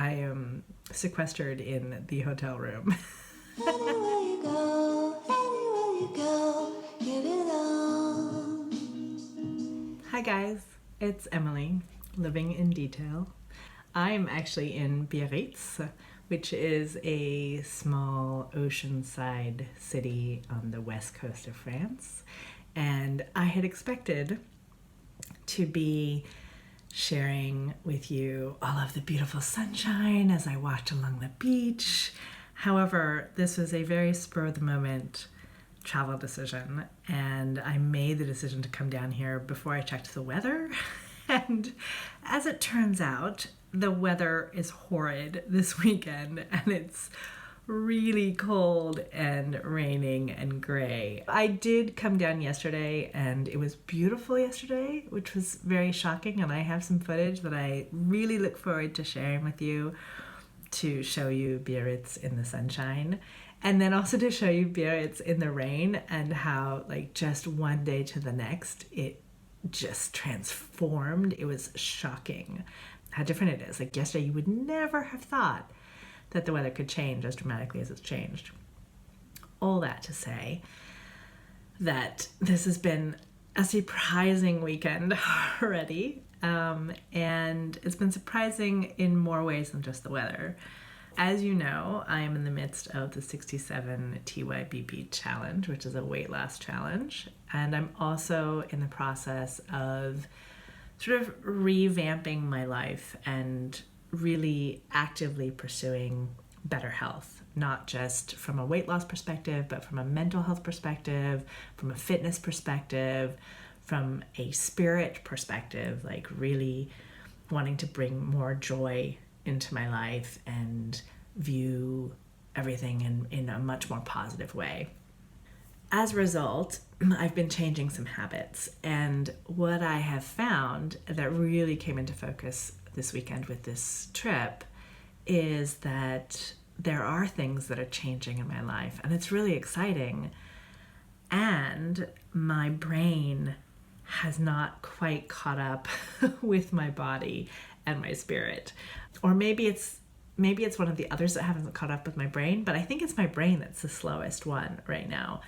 I am sequestered in the hotel room. Anywhere you go, give it all. Hi guys, it's Emily, living in detail. I'm actually in Biarritz, which is a small oceanside city on the west coast of France. And I had expected to be sharing with you all of the beautiful sunshine as I walked along the beach. However, this was a very spur of the moment travel decision, and I made the decision to come down here before I checked the weather. And as it turns out, the weather is horrid this weekend, and it's really cold and raining and gray. I did come down yesterday and it was beautiful yesterday, which was very shocking, and I have some footage that I really look forward to sharing with you to show you Biarritz in the sunshine, and then also to show you Biarritz in the rain and how just one day to the next it just transformed. It was shocking how different it is. Yesterday you would never have thought that the weather could change as dramatically as it's changed. All that to say that this has been a surprising weekend already, and it's been surprising in more ways than just the weather. As you know, I am in the midst of the 67 TYBP challenge, which is a weight loss challenge, and I'm also in the process of sort of revamping my life and really actively pursuing better health, not just from a weight loss perspective, but from a mental health perspective, from a fitness perspective, from a spirit perspective, really wanting to bring more joy into my life and view everything in a much more positive way. As a result, I've been changing some habits, and what I have found that really came into focus this weekend with this trip is that there are things that are changing in my life, and it's really exciting, and my brain has not quite caught up with my body and my spirit. Or maybe it's one of the others that haven't caught up with my brain, but I think it's my brain that's the slowest one right now,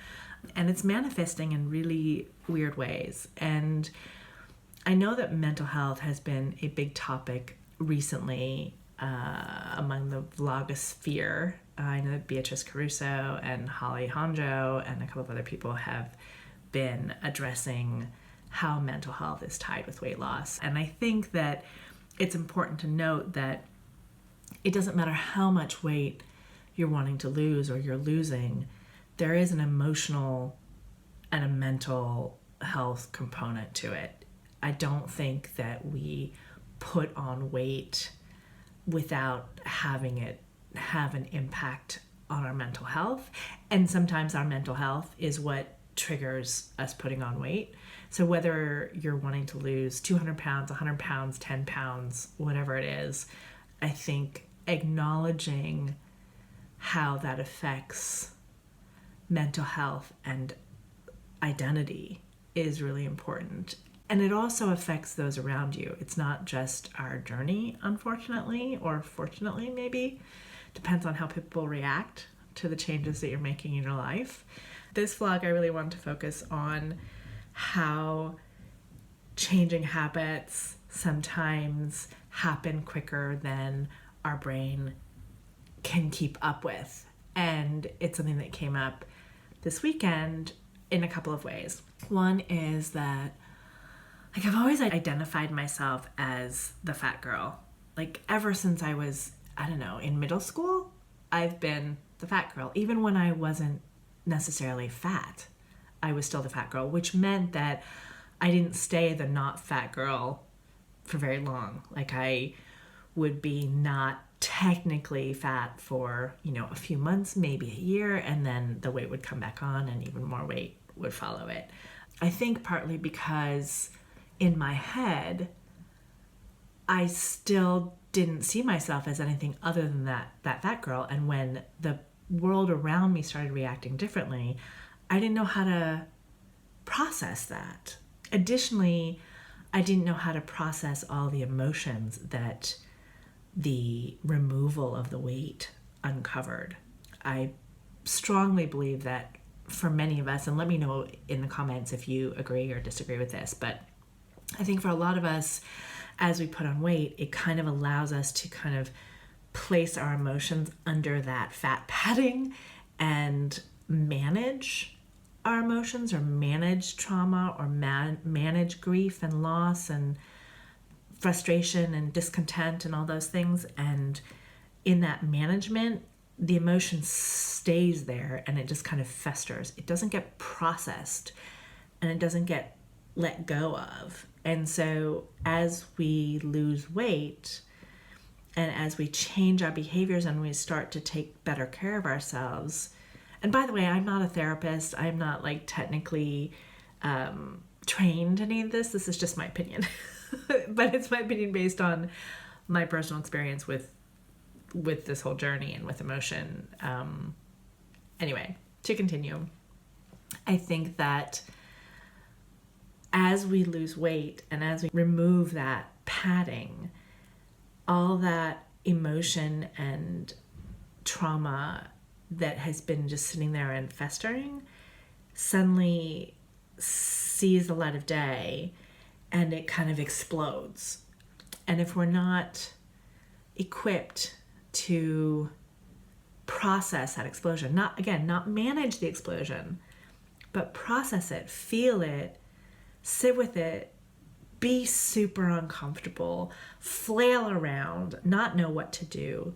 and it's manifesting in really weird ways. And I know that mental health has been a big topic recently among the vlogosphere. I know that Beatrice Caruso and Holly Honjo and a couple of other people have been addressing how mental health is tied with weight loss. And I think that it's important to note that it doesn't matter how much weight you're wanting to lose or you're losing, there is an emotional and a mental health component to it. I don't think that we put on weight without having it have an impact on our mental health. And sometimes our mental health is what triggers us putting on weight. So whether you're wanting to lose 200 pounds, 100 pounds, 10 pounds, whatever it is, I think acknowledging how that affects mental health and identity is really important. And it also affects those around you. It's not just our journey, unfortunately, or fortunately maybe. Depends on how people react to the changes that you're making in your life. This vlog, I really wanted to focus on how changing habits sometimes happen quicker than our brain can keep up with. And it's something that came up this weekend in a couple of ways. One is that I've always identified myself as the fat girl. Ever since I was, in middle school, I've been the fat girl. Even when I wasn't necessarily fat, I was still the fat girl, which meant that I didn't stay the not fat girl for very long. I would be not technically fat for, a few months, maybe a year, and then the weight would come back on and even more weight would follow it. I think partly because in my head, I still didn't see myself as anything other than that fat girl. And when the world around me started reacting differently, I didn't know how to process that. Additionally, I didn't know how to process all the emotions that the removal of the weight uncovered. I strongly believe that for many of us, and let me know in the comments if you agree or disagree with this, but I think for a lot of us, as we put on weight, it kind of allows us to kind of place our emotions under that fat padding and manage our emotions, or manage trauma, or manage grief and loss and frustration and discontent and all those things. And in that management, the emotion stays there and it just kind of festers. It doesn't get processed and it doesn't get let go of. And so as we lose weight and as we change our behaviors and we start to take better care of ourselves, and by the way, I'm not a therapist. I'm not like technically trained in any of this. This is just my opinion. But it's my opinion based on my personal experience with this whole journey and with emotion. Anyway, to continue, I think that as we lose weight and as we remove that padding, all that emotion and trauma that has been just sitting there and festering suddenly sees the light of day and it kind of explodes. And if we're not equipped to process that explosion, not manage the explosion, but process it, feel it, sit with it, be super uncomfortable, flail around, not know what to do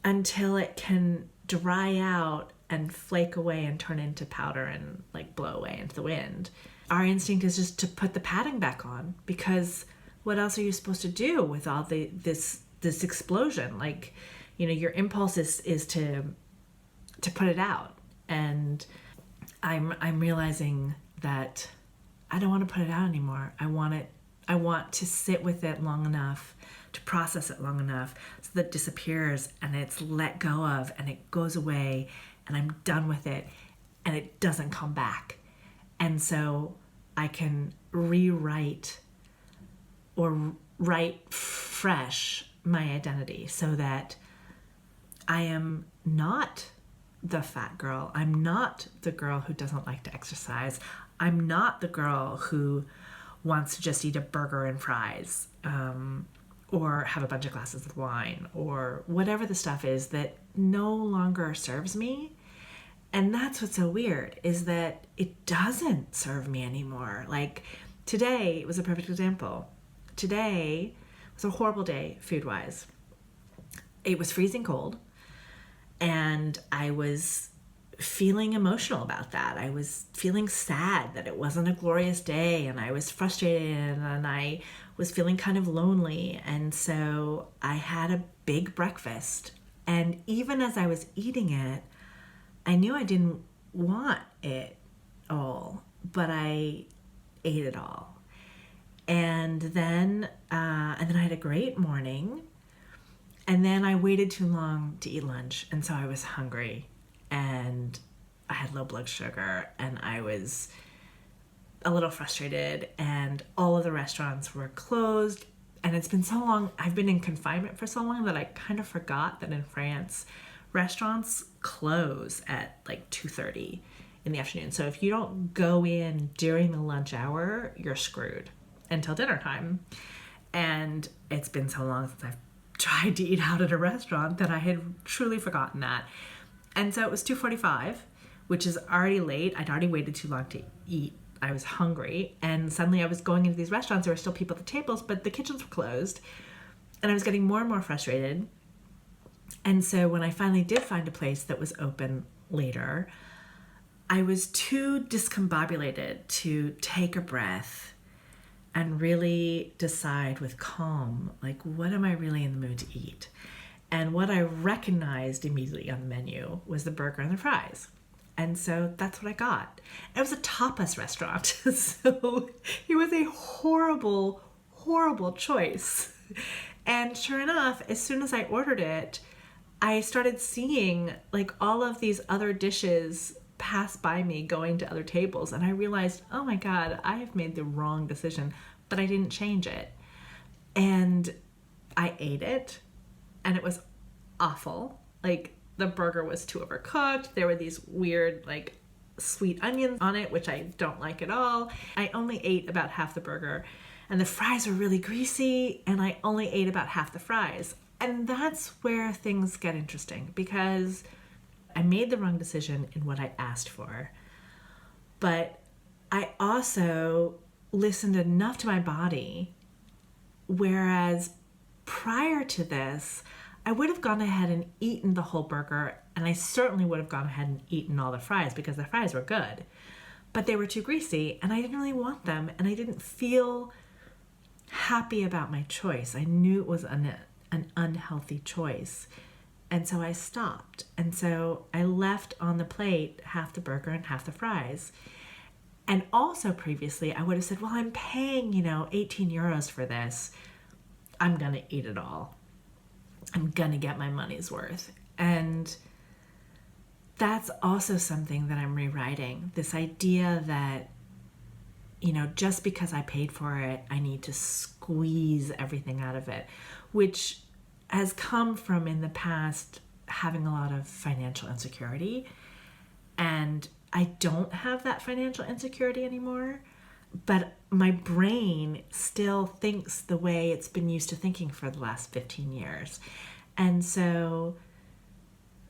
until it can dry out and flake away and turn into powder and like blow away into the wind. Our instinct is just to put the padding back on, because what else are you supposed to do with all this explosion? Like, you know, your impulse is to put it out. And I'm realizing that I don't want to put it out anymore. I want to sit with it long enough, to process it long enough so that it disappears and it's let go of and it goes away and I'm done with it and it doesn't come back. And so I can rewrite or write fresh my identity so that I am not the fat girl. I'm not the girl who doesn't like to exercise. I'm not the girl who wants to just eat a burger and fries, or have a bunch of glasses of wine, or whatever the stuff is that no longer serves me. And that's what's so weird, is that it doesn't serve me anymore. Like today was a perfect example. Today was a horrible day food-wise. It was freezing cold, and I was feeling emotional about that. I was feeling sad that it wasn't a glorious day, and I was frustrated, and I was feeling kind of lonely. And so I had a big breakfast, and even as I was eating it, I knew I didn't want it all, but I ate it all. And then I had a great morning, and then I waited too long to eat lunch, and so I was hungry, and I had low blood sugar, and I was a little frustrated, and all of the restaurants were closed. And it's been so long, I've been in confinement for so long that I kind of forgot that in France, restaurants close at like 2:30 in the afternoon. So if you don't go in during the lunch hour, you're screwed until dinner time. And it's been so long since I've tried to eat out at a restaurant that I had truly forgotten that. And so it was 2:45, which is already late. I'd already waited too long to eat. I was hungry, and suddenly I was going into these restaurants. There were still people at the tables, but the kitchens were closed, and I was getting more and more frustrated. And so when I finally did find a place that was open later, I was too discombobulated to take a breath and really decide with calm, like, what am I really in the mood to eat? And what I recognized immediately on the menu was the burger and the fries. And so that's what I got. It was a tapas restaurant, so it was a horrible, horrible choice. And sure enough, as soon as I ordered it, I started seeing like all of these other dishes pass by me going to other tables, and I realized, oh my God, I have made the wrong decision, but I didn't change it. And I ate it and it was awful. Like, the burger was too overcooked. There were these weird, like, sweet onions on it, which I don't like at all. I only ate about half the burger, and the fries were really greasy, and I only ate about half the fries. And that's where things get interesting, because I made the wrong decision in what I asked for. But I also listened enough to my body, whereas prior to this, I would have gone ahead and eaten the whole burger, and I certainly would have gone ahead and eaten all the fries because the fries were good. But they were too greasy, and I didn't really want them, and I didn't feel happy about my choice. I knew it was an unhealthy choice, and so I stopped. And so I left on the plate half the burger and half the fries. And also previously, I would have said, well, I'm paying, 18 euros for this. I'm going to eat it all. I'm gonna get my money's worth. And that's also something that I'm rewriting. This idea that, just because I paid for it, I need to squeeze everything out of it, which has come from, in the past, having a lot of financial insecurity. And I don't have that financial insecurity anymore, but my brain still thinks the way it's been used to thinking for the last 15 years. And so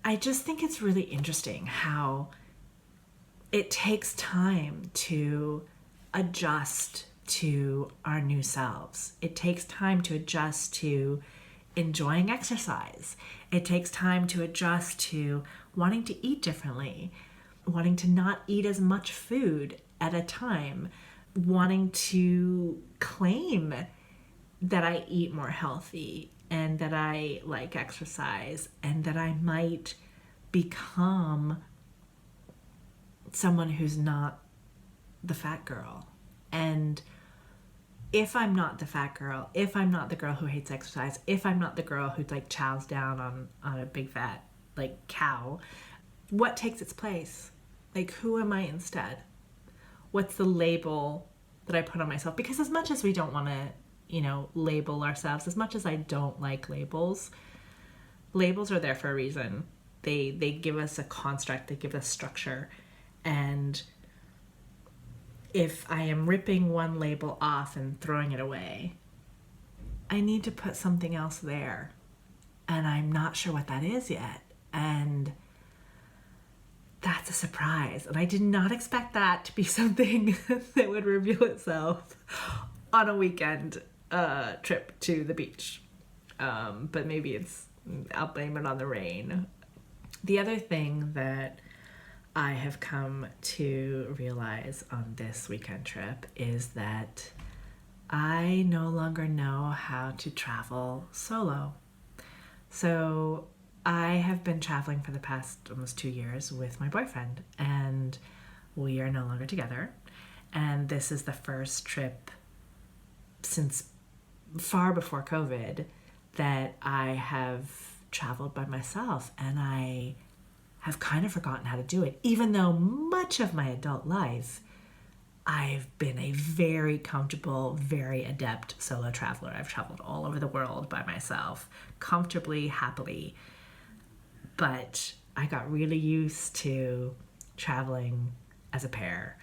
I just think it's really interesting how it takes time to adjust to our new selves. It takes time to adjust to enjoying exercise. It takes time to adjust to wanting to eat differently, wanting to not eat as much food at a time, wanting to claim that I eat more healthy and that I like exercise and that I might become someone who's not the fat girl. And if I'm not the fat girl, if I'm not the girl who hates exercise, if I'm not the girl who like chows down on a big fat like cow, what takes its place? Like, who am I instead? What's the label that I put on myself? Because as much as we don't want to, label ourselves, as much as I don't like labels, labels are there for a reason. They give us a construct, they give us structure. And if I am ripping one label off and throwing it away, I need to put something else there. And I'm not sure what that is yet. And that's a surprise. And I did not expect that to be something that would reveal itself on a weekend trip to the beach. But maybe I'll blame it on the rain. The other thing that I have come to realize on this weekend trip is that I no longer know how to travel solo. So I have been traveling for the past almost 2 years with my boyfriend, and we are no longer together. And this is the first trip since far before COVID that I have traveled by myself, and I have kind of forgotten how to do it, even though much of my adult life I've been a very comfortable, very adept solo traveler. I've traveled all over the world by myself, comfortably, happily. But I got really used to traveling as a pair.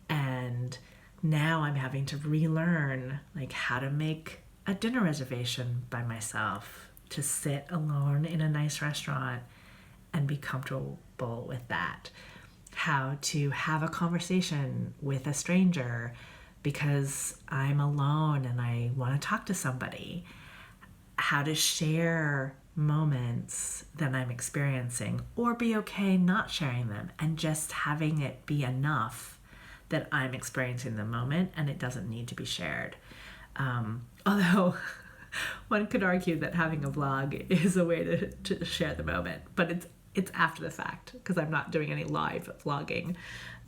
And now I'm having to relearn like how to make a dinner reservation by myself, to sit alone in a nice restaurant and be comfortable with that. How to have a conversation with a stranger because I'm alone and I want to talk to somebody. How to share moments that I'm experiencing, or be okay not sharing them and just having it be enough that I'm experiencing the moment and it doesn't need to be shared. Although one could argue that having a vlog is a way to share the moment, but it's after the fact because I'm not doing any live vlogging.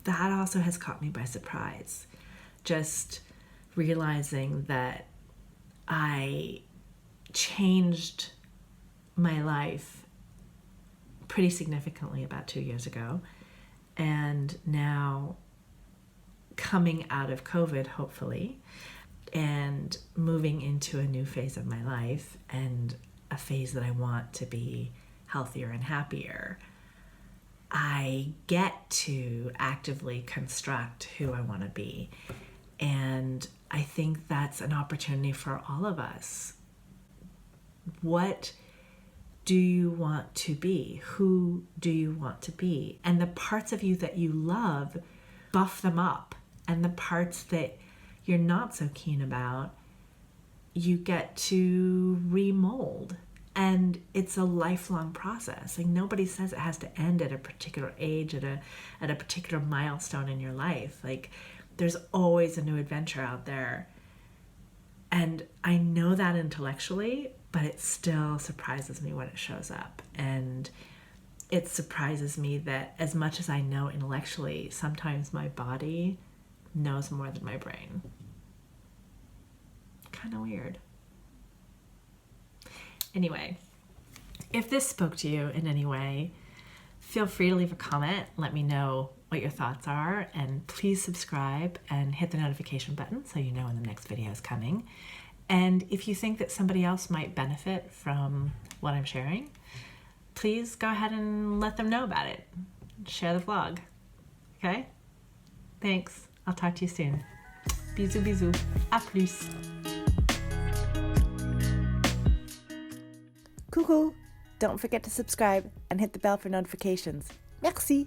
That also has caught me by surprise. Just realizing that I changed my life pretty significantly about 2 years ago. And now, coming out of COVID, hopefully, and moving into a new phase of my life, and a phase that I want to be healthier and happier, I get to actively construct who I want to be. And I think that's an opportunity for all of us. What do you want to be? Who do you want to be? And the parts of you that you love, buff them up. And the parts that you're not so keen about, you get to remold. And it's a lifelong process. Like, nobody says it has to end at a particular age, at a particular milestone in your life. Like, there's always a new adventure out there. And I know that intellectually, but it still surprises me when it shows up. And it surprises me that as much as I know intellectually, sometimes my body knows more than my brain. Kind of weird. Anyway, if this spoke to you in any way, feel free to leave a comment. Let me know what your thoughts are, and please subscribe and hit the notification button so you know when the next video is coming. And if you think that somebody else might benefit from what I'm sharing, please go ahead and let them know about it. Share the vlog. Okay? Thanks. I'll talk to you soon. Bisous, bisous. À plus. Coucou! Don't forget to subscribe and hit the bell for notifications. Merci!